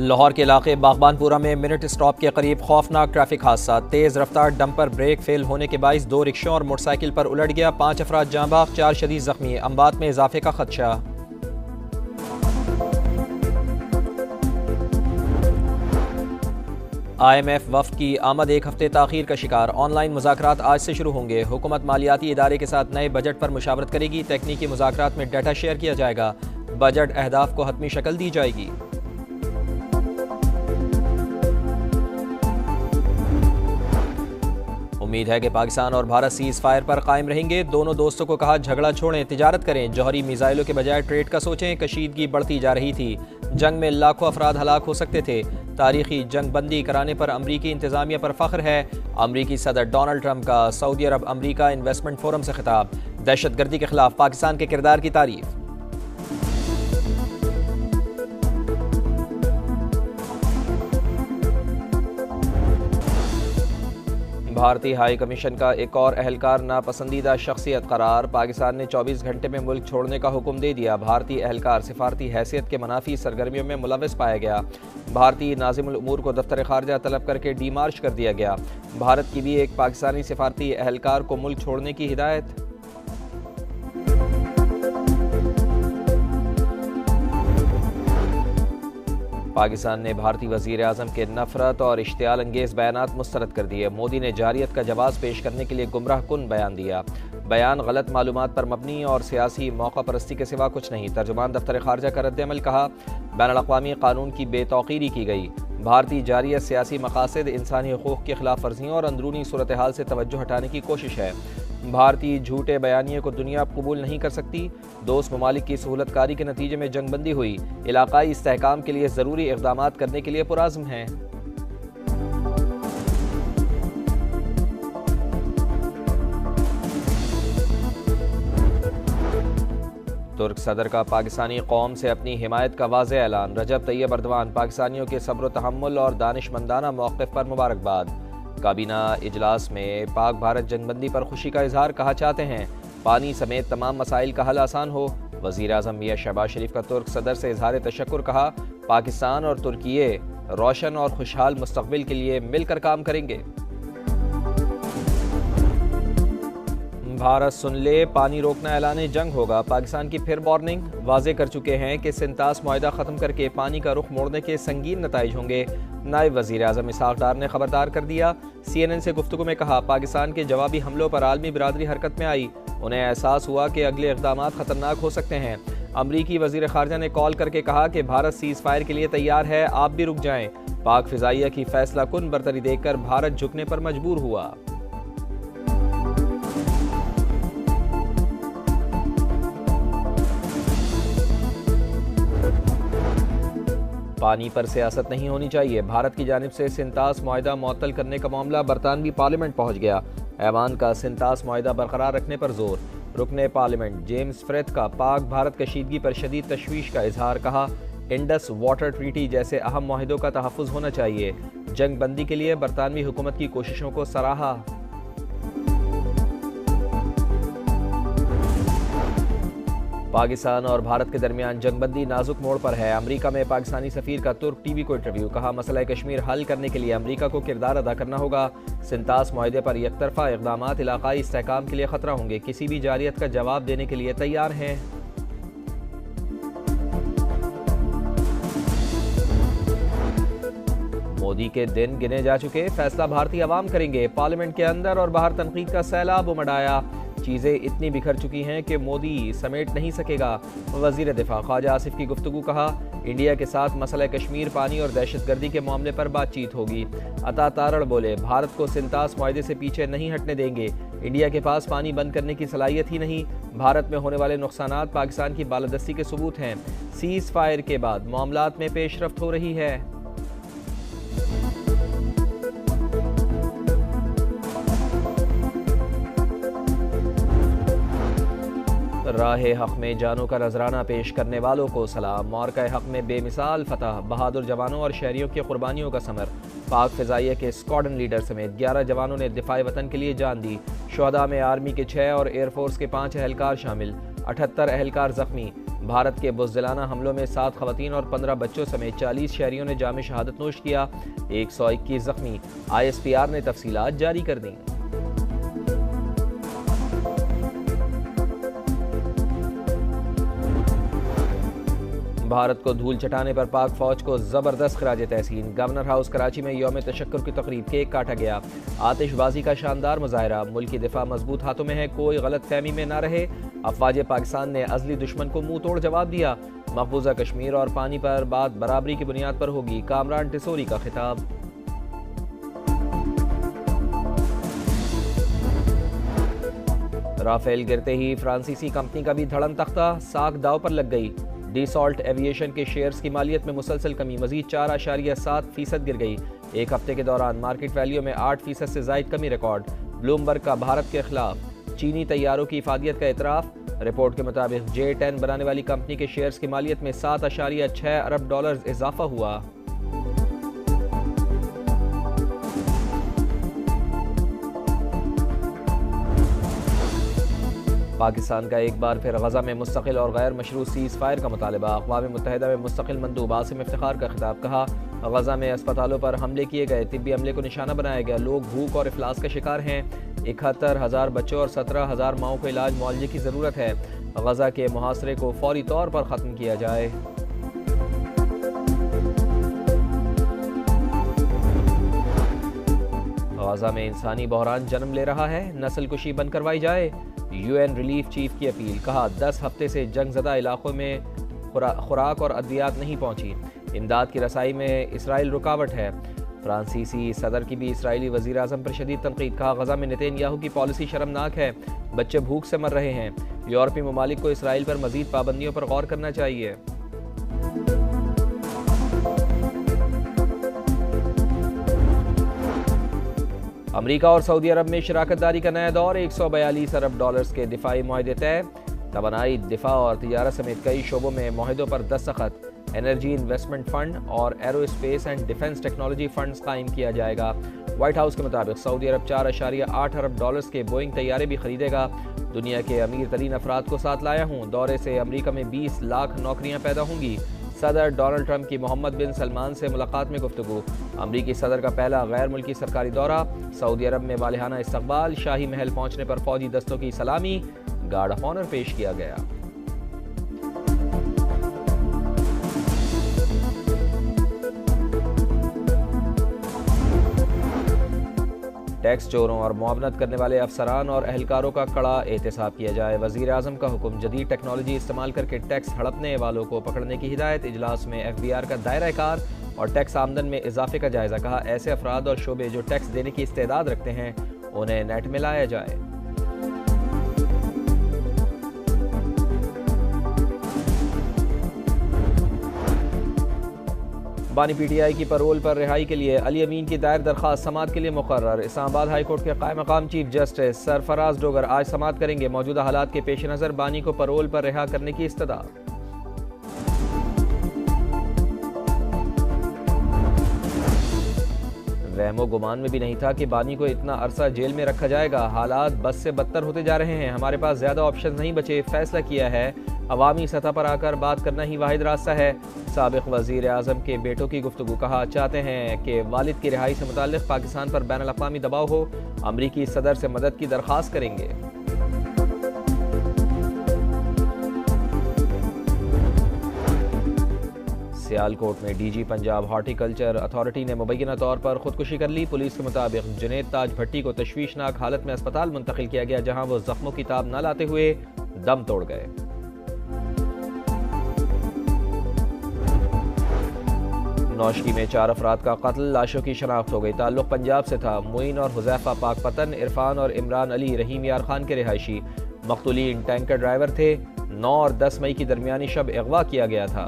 लाहौर के इलाके बागबानपुरा में मिनट स्टॉप के करीब खौफनाक ट्रैफिक हादसा। तेज़ रफ्तार डंपर ब्रेक फेल होने के बाइस 2 रिक्शों और मोटरसाइकिल पर उलट गया। 5 अफराद जाँ बाख, 4 शदीद जख्मी। अम्बात में इजाफे का खदशा। IMF वफ़द की आमद 1 हफ्ते ताख़ीर का शिकार। ऑनलाइन मुज़ाकरात आज से शुरू होंगे। हुकूमत मालियाती इदारे के साथ नए बजट पर मुशावरत करेगी। तकनीकी मुज़ाकरात में डाटा शेयर किया जाएगा। बजट अहदाफ को हतमी शक्ल दी जाएगी। उम्मीद है कि पाकिस्तान और भारत सीज़ फायर पर कायम रहेंगे। दोनों दोस्तों को कहा झगड़ा छोड़ें, तिजारत करें। जौहरी मिसाइलों के बजाय ट्रेड का सोचें। कशीदगी बढ़ती जा रही थी। जंग में लाखों अफराद हलाक हो सकते थे। तारीखी जंग बंदी कराने पर अमरीकी इंतजामिया पर फख्र है। अमरीकी सदर डोनाल्ड ट्रंप का सऊदी अरब अमरीका इन्वेस्टमेंट फोरम से खिताब। दहशत गर्दी के खिलाफ पाकिस्तान के किरदार की तारीफ। भारतीय हाई कमीशन का एक और अहलकार नापसंदीदा शख्सियत करार। पाकिस्तान ने 24 घंटे में मुल्क छोड़ने का हुक्म दे दिया। भारतीय अहलकार सिफारती हैसियत के मनाफी सरगर्मियों में मुलविस पाया गया। भारतीय नाज़िमुल उमूर को दफ्तर खारजा तलब करके डीमार्च कर दिया गया। भारत की भी एक पाकिस्तानी सिफारती अहलकार को मुल्क छोड़ने की हिदायत। पाकिस्तान ने भारतीय वज़ीर आज़म के नफरत और इश्तियाल अंगेज़ बयानात मुस्तरद कर दिए। मोदी ने जारियत का जवाब पेश करने के लिए गुमराह कुन बयान दिया। बयान गलत मालूमात पर मबनी और सियासी मौका परस्ती के सिवा कुछ नहीं। तर्जुमान दफ्तर खारजा का रद्द-ए-अमल कहा, बैनुल-अक़वामी कानून की बेतौक़ीरी की गई। भारतीय जारियत सियासी मकासद, इंसानी हुकूक़ की खिलाफ वर्जियों और अंदरूनी सूरत हाल से तवज्जो हटाने की कोशिश है। भारतीय झूठे बयानिए को दुनिया कबूल नहीं कर सकती। दोस्त ममालिक की सहूलतकारी के नतीजे में जंगबंदी हुई। इलाकाई इस्तेहकाम के लिए ज़रूरी इक़दामात करने के लिए पुरज़्म हैं। तुर्क सदर का पाकिस्तानी कौम से अपनी हिमायत का वाज़ेह ऐलान। रजब तैयब अर्दवान पाकिस्तानियों के सब्र तहम्मुल और दानिशमंदाना मौक़िफ़ पर मुबारकबाद। काबीना इजलास में पाक भारत जंगबंदी पर खुशी का इजहार। कहा चाहते हैं पानी समेत तमाम मसाइल का हल आसान हो। वज़ीर आज़म मियां शहबाज शरीफ का तुर्क सदर से इजहार तशक्कुर। कहा पाकिस्तान और तुर्किये रोशन और खुशहाल मुस्तक़बिल के लिए मिलकर काम करेंगे। भारत सुन ले, पानी रोकना ऐलान जंग होगा। पाकिस्तान की फिर वार्निंग। वाज़े कर चुके हैं कि सिंतास मुआहिदा ख़त्म करके पानी का रुख मोड़ने के संगीन नताइज होंगे। नायब वज़ीर आज़म इसहाक़ डार ने खबरदार कर दिया। CNN से गुफ्तगू में कहा पाकिस्तान के जवाबी हमलों पर आलमी बिरादरी हरकत में आई। उन्हें एहसास हुआ कि अगले इक़दामात ख़तरनाक हो सकते हैं। अमरीकी वज़ीर ख़ारजा ने कॉल करके कहा कि भारत सीज़ फायर के लिए तैयार है, आप भी रुक जाएं। पाक फ़िज़ाइया की फैसला कुन बरतरी देखकर भारत झुकने पर मजबूर हुआ। पानी पर सियासत नहीं होनी चाहिए। भारत की जानिब से सिंतास मुआहिदा मुअत्तल करने का मामला बरतानवी पार्लियामेंट पहुँच गया। ऐवान का सिंतास मुआहिदा बरकरार रखने पर जोर। रुकने पार्लियामेंट जेम्स फ्रेथ का पाक भारत कशीदगी पर शदीद तशवीश का इजहार। कहा इंडस वाटर ट्रीटी जैसे अहम मुआहिदों का तहफ़्फ़ुज़ होना चाहिए। जंग बंदी के लिए बरतानवी हुकूमत की कोशिशों को सराहा। पाकिस्तान और भारत के दरमियान जंगबंदी नाजुक मोड़ पर है। अमरीका में पाकिस्तानी सफ़ीर का तुर्क TV को इंटरव्यू। कहा मसला कश्मीर हल करने के लिए अमरीका को किरदार अदा करना होगा। सिंतास मुआहिदे पर एकतरफा इक़दामात इलाकाई इस्तेहकाम के लिए ख़तरा होंगे। किसी भी जारियत का जवाब देने के लिए तैयार हैं। मोदी के दिन गिने जा चुके, फैसला भारतीय अवाम करेंगे। पार्लियामेंट के अंदर और बाहर तनकीद का सैलाब उमड़। चीज़ें इतनी बिखर चुकी हैं कि मोदी समेट नहीं सकेगा। वज़ीर दिफा ख्वाजा आसिफ की गुफ्तगू। कहा इंडिया के साथ मसला कश्मीर, पानी और दहशतगर्दी के मामले पर बातचीत होगी। अता तारड़ बोले भारत को सिंतास मुआहिदे से पीछे नहीं हटने देंगे। इंडिया के पास पानी बंद करने की सलाहियत ही नहीं। भारत में होने वाले नुकसानात पाकिस्तान की बालादस्ती के सबूत हैं। सीज़ फायर के बाद मामलात में पेशरफ्त हो रही है। राह हक में जानों का नजराना पेश करने वालों को सलाम। मार्का हक में बेमिसाल फतह, बहादुर जवानों और शहरियों की कुर्बानियों का समर। पाक फ़िज़ाइया के स्क्वाड्रन लीडर समेत 11 जवानों ने दिफ़ाए वतन के लिए जान दी। शुहदा में आर्मी के 6 और एयरफोर्स के 5 एहलकार शामिल, 78 एहलकार जख्मी। भारत के बुज़दिलाना हमलों में 7 ख़वातीन और 15 बच्चों समेत 40 शहरियों ने जाम शहादत नोश किया, 121 जख्मी। ISPR ने तफसीलात जारी कर दी। भारत को धूल चटाने पर पाक फौज को जबरदस्त खराज तहसीन। गवर्नर हाउस कराची में यौम तशक्कुर की तकरीब, केक काटा गया। आतिशबाजी का शानदार मुजाहरा, मुल्क की दिफा मजबूत हाथों में है, कोई गलत फहमी में ना रहे। अफवाज पाकिस्तान ने अजली दुश्मन को मुंह तोड़ जवाब दिया। मकबूजा कश्मीर और पानी पर बात बराबरी की बुनियाद पर होगी, कामरान टिसोरी का खिताब। राफेल गिरते ही फ्रांसीसी कंपनी का भी धड़म तख्ता, साख दाव पर लग गई। डीसॉल्ट एविएशन के शेयर्स की मालियत में मुसलसल कमी, मजीद 4.7% गिर गई। एक हफ्ते के दौरान मार्केट वैल्यू में 8% से जायद कमी रिकॉर्ड। ब्लूमबर्ग का भारत के खिलाफ चीनी तैयारों की इफादियत का एतराफ़। रिपोर्ट के मुताबिक J10 बनाने वाली कंपनी के शेयर्स की मालियत में $7.6 अरब इजाफा हुआ। पाकिस्तान का एक बार फिर गजा में मुस्तकिल और गैर मशरूत सीज़ फायर का मुतालबा। अक़वाम मुत्तहिदा में मुस्तकिल मंदूब आसिम इफ्तिखार का खिताब। कहा, गजा में अस्पतालों पर हमले किए गए, तिब्बी अमले को निशाना बनाया गया, लोग भूख और इफलास का शिकार हैं। 71,000 बच्चों और 17,000 माओं को इलाज मुआवजे की ज़रूरत है। गजा के मुहासरे को फौरी तौर पर ख़त्म किया जाए। गजा में इंसानी बहरान जन्म ले रहा है, नस्ल कुशी बंद करवाई जाए। UN रिलीफ चीफ की अपील। कहा, 10 हफ्ते से जंगज़दा इलाकों में खुराक और अद्वियात नहीं पहुंची, इमदाद की रसाई में इसराइल रुकावट है। फ्रांसीसी सदर की भी इसराइली वज़ीर आज़म पर शदीद तनकीद। कहा, गजा में नेतन्याहू की पॉलिसी शर्मनाक है, बच्चे भूख से मर रहे हैं। यूरोपीय ममालिक को इसराइल पर मज़ीद पाबंदियों पर गौर करना चाहिए। अमरीका और सऊदी अरब में शराकतदारी का नया दौर, $142 अरब के दिफाई मुआहदे तय। तवानाई, दिफा और तिजारत समेत कई शोबों में मुआहदों पर दस्तखत। एनर्जी इन्वेस्टमेंट फंड और aerospace and defence technology funds कायम किया जाएगा। व्हाइट हाउस के मुताबिक सऊदी अरब $4.8 अरब के बोइंग तैयारे भी खरीदेगा। दुनिया के अमीर तरीन अफराद को साथ लाया हूँ, दौरे से अमरीका में 20 लाख नौकरियाँ पैदा होंगी। सदर डोनाल्ड ट्रंप की मोहम्मद बिन सलमान से मुलाकात में गुफ्तगू। अमरीकी सदर का पहला गैर मुल्की सरकारी दौरा। सऊदी अरब में वालिहाना इस्तकबाल, शाही महल पहुंचने पर फौजी दस्तों की सलामी, गार्ड ऑफ ऑनर पेश किया गया। टैक्स चोरों और मुआवनत करने वाले अफसरान और एहलकारों का कड़ा एहतसाब किया जाए। वज़ीर आज़म का हुक्म, जदीद टेक्नोलॉजी इस्तेमाल करके टैक्स हड़पने वालों को पकड़ने की हिदायत। इजलास में FBR का दायरा कार और टैक्स आमदन में इजाफे का जायजा। कहा, ऐसे अफराद और शोबे जो टैक्स देने की इस्तेदाद रखते हैं, उन्हें नेट में लाया जाए। बानी PTI की पैरोल पर रिहाई के लिए अली अमीन की दायर दरख्वास्त समाअत के लिए मुकर्रर। इस्लामाबाद हाई कोर्ट के कायम मकाम चीफ जस्टिस सरफराज डोगर आज समाअत करेंगे। मौजूदा हालात के पेश नज़र बानी को पैरोल पर रिहा करने की इस्तदा। वहमो गुमान में भी नहीं था कि बानी को इतना अरसा जेल में रखा जाएगा। हालात बस से बदतर होते जा रहे हैं, हमारे पास ज़्यादा ऑप्शन नहीं बचे। फैसला किया है अवामी सतह पर आकर बात करना ही वाहिद रास्ता है। साबिक़ वज़ीर आज़म के बेटों की गुफ्तगू। कहा, चाहते हैं कि वालिद की रिहाई से मुताल्लिक़ पाकिस्तान पर बैनुल अक़वामी दबाव हो, अमरीकी सदर से मदद की दरख्वास्त करेंगे। सियालकोट में DG पंजाब हॉर्टिकल्चर अथॉरिटी ने मुबैना तौर पर खुदकुशी कर ली। पुलिस के मुताबिक जुनैद ताज भट्टी को तशवीशनाक हालत में अस्पताल मुंतकिल किया गया, जहां वो जख्मों की ताब न लाते हुए दम तोड़ गए। नौशकी में 4 अफराद का कत्ल, लाशों की शनाख्त हो गई। ताल्लुक पंजाब से था। मुइन और हुज़ैफा पाकपतन, इरफान और इमरान अली रहीम यार खान के रिहायशी। मक़तूलीन टैंकर ड्राइवर थे। 9 और 10 मई की दरमियानी शब अगवा किया गया था।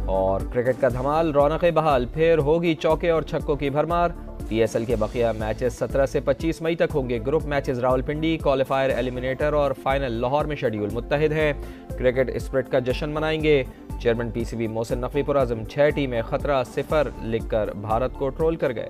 और क्रिकेट का धमाल, रौनकें बहाल, फिर होगी चौके और छक्कों की भरमार। PSL के बकिया मैचेस 17 से 25 मई तक होंगे। Group matches Rawalpindi, qualifier, eliminator और फाइनल लाहौर में शेड्यूल। मुत्तहिद हैं, क्रिकेट स्प्रिट का जश्न मनाएंगे। चेयरमैन पीसीबी मोहसिन नकवी पुरआज़म 6 टीमें खतरा 0 लिखकर भारत को ट्रोल कर गए।